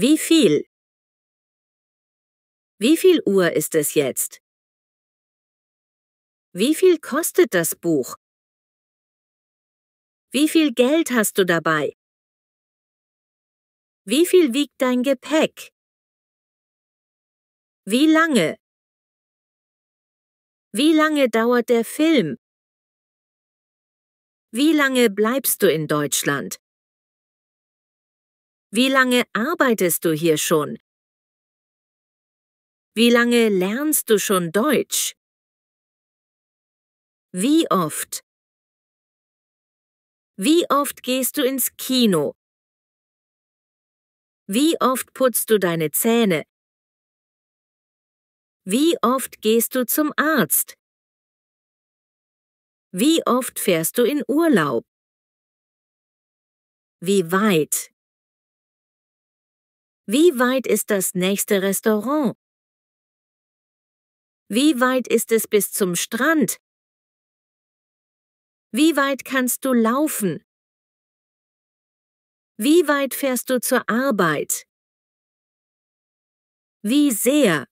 Wie viel? Wie viel Uhr ist es jetzt? Wie viel kostet das Buch? Wie viel Geld hast du dabei? Wie viel wiegt dein Gepäck? Wie lange? Wie lange dauert der Film? Wie lange bleibst du in Deutschland? Wie lange arbeitest du hier schon? Wie lange lernst du schon Deutsch? Wie oft? Wie oft gehst du ins Kino? Wie oft putzt du deine Zähne? Wie oft gehst du zum Arzt? Wie oft fährst du in Urlaub? Wie weit? Wie weit ist das nächste Restaurant? Wie weit ist es bis zum Strand? Wie weit kannst du laufen? Wie weit fährst du zur Arbeit? Wie sehr?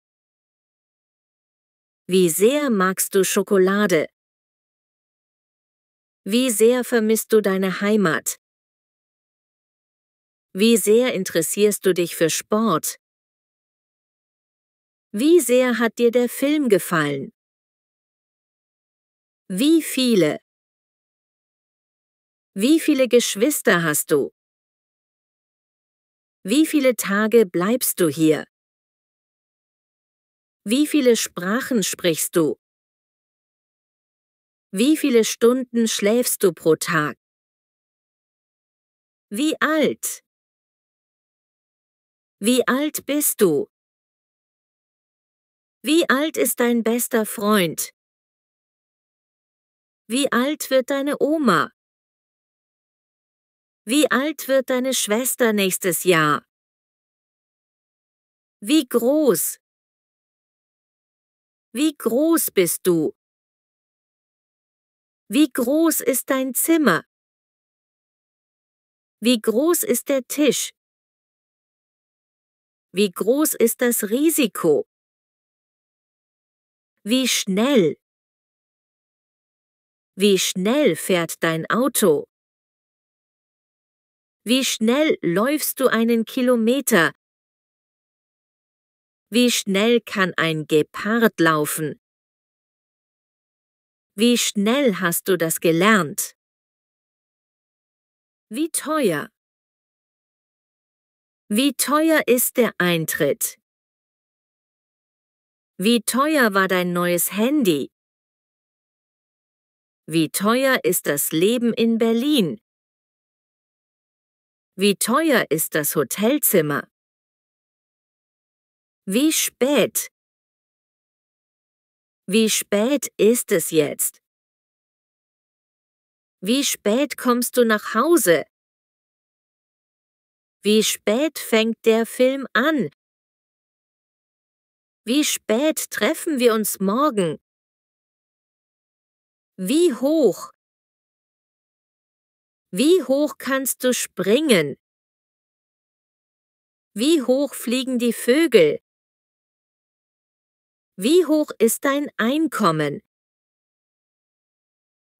Wie sehr magst du Schokolade? Wie sehr vermisst du deine Heimat? Wie sehr interessierst du dich für Sport? Wie sehr hat dir der Film gefallen? Wie viele? Wie viele Geschwister hast du? Wie viele Tage bleibst du hier? Wie viele Sprachen sprichst du? Wie viele Stunden schläfst du pro Tag? Wie alt? Wie alt bist du? Wie alt ist dein bester Freund? Wie alt wird deine Oma? Wie alt wird deine Schwester nächstes Jahr? Wie groß? Wie groß bist du? Wie groß ist dein Zimmer? Wie groß ist der Tisch? Wie groß ist das Risiko? Wie schnell? Wie schnell fährt dein Auto? Wie schnell läufst du einen Kilometer? Wie schnell kann ein Gepard laufen? Wie schnell hast du das gelernt? Wie teuer? Wie teuer ist der Eintritt? Wie teuer war dein neues Handy? Wie teuer ist das Leben in Berlin? Wie teuer ist das Hotelzimmer? Wie spät? Wie spät ist es jetzt? Wie spät kommst du nach Hause? Wie spät fängt der Film an? Wie spät treffen wir uns morgen? Wie hoch? Wie hoch kannst du springen? Wie hoch fliegen die Vögel? Wie hoch ist dein Einkommen?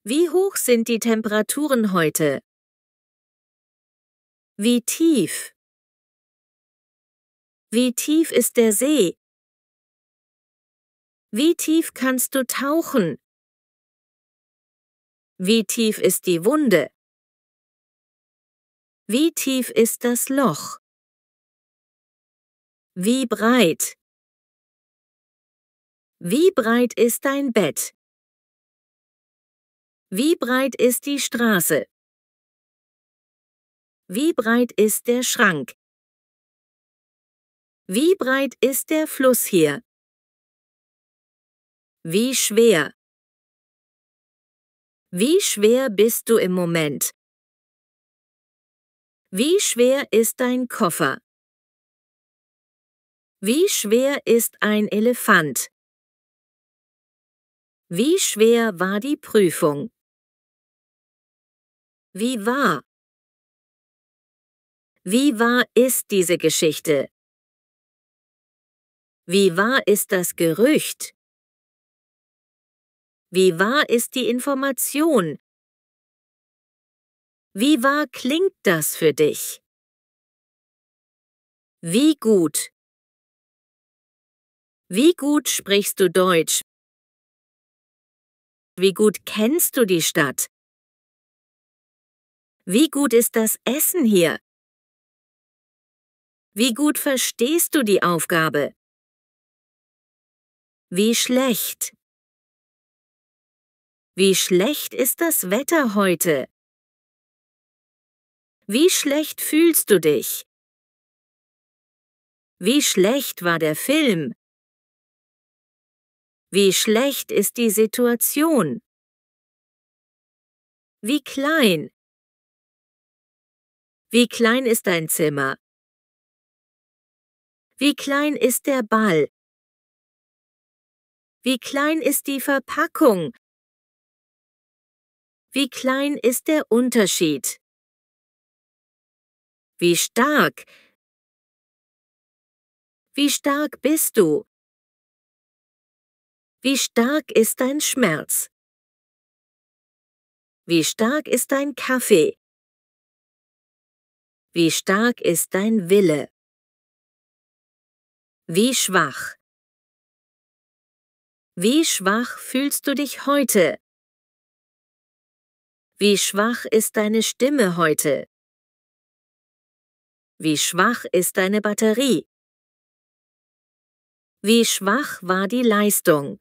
Wie hoch sind die Temperaturen heute? Wie tief? Wie tief ist der See? Wie tief kannst du tauchen? Wie tief ist die Wunde? Wie tief ist das Loch? Wie breit? Wie breit ist dein Bett? Wie breit ist die Straße? Wie breit ist der Schrank? Wie breit ist der Fluss hier? Wie schwer? Wie schwer bist du im Moment? Wie schwer ist dein Koffer? Wie schwer ist ein Elefant? Wie schwer war die Prüfung? Wie wahr? Wie wahr ist diese Geschichte? Wie wahr ist das Gerücht? Wie wahr ist die Information? Wie wahr klingt das für dich? Wie gut? Wie gut sprichst du Deutsch? Wie gut kennst du die Stadt? Wie gut ist das Essen hier? Wie gut verstehst du die Aufgabe? Wie schlecht? Wie schlecht ist das Wetter heute? Wie schlecht fühlst du dich? Wie schlecht war der Film? Wie schlecht ist die Situation? Wie klein? Wie klein ist dein Zimmer? Wie klein ist der Ball? Wie klein ist die Verpackung? Wie klein ist der Unterschied? Wie stark? Wie stark bist du? Wie stark ist dein Schmerz? Wie stark ist dein Kaffee? Wie stark ist dein Wille? Wie schwach? Wie schwach fühlst du dich heute? Wie schwach ist deine Stimme heute? Wie schwach ist deine Batterie? Wie schwach war die Leistung?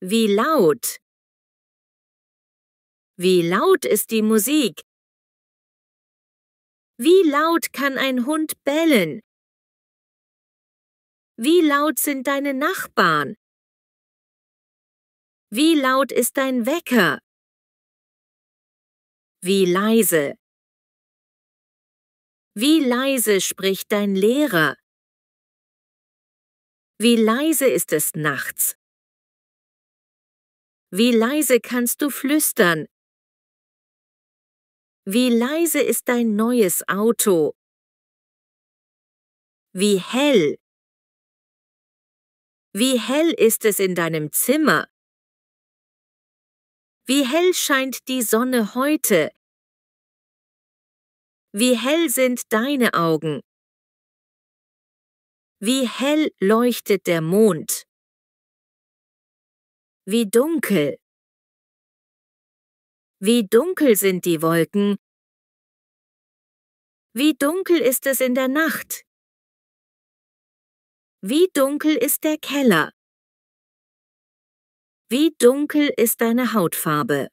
Wie laut? Wie laut ist die Musik? Wie laut kann ein Hund bellen? Wie laut sind deine Nachbarn? Wie laut ist dein Wecker? Wie leise? Wie leise spricht dein Lehrer? Wie leise ist es nachts? Wie leise kannst du flüstern? Wie leise ist dein neues Auto? Wie hell? Wie hell ist es in deinem Zimmer? Wie hell scheint die Sonne heute? Wie hell sind deine Augen? Wie hell leuchtet der Mond? Wie dunkel? Wie dunkel sind die Wolken? Wie dunkel ist es in der Nacht? Wie dunkel ist der Keller? Wie dunkel ist deine Hautfarbe?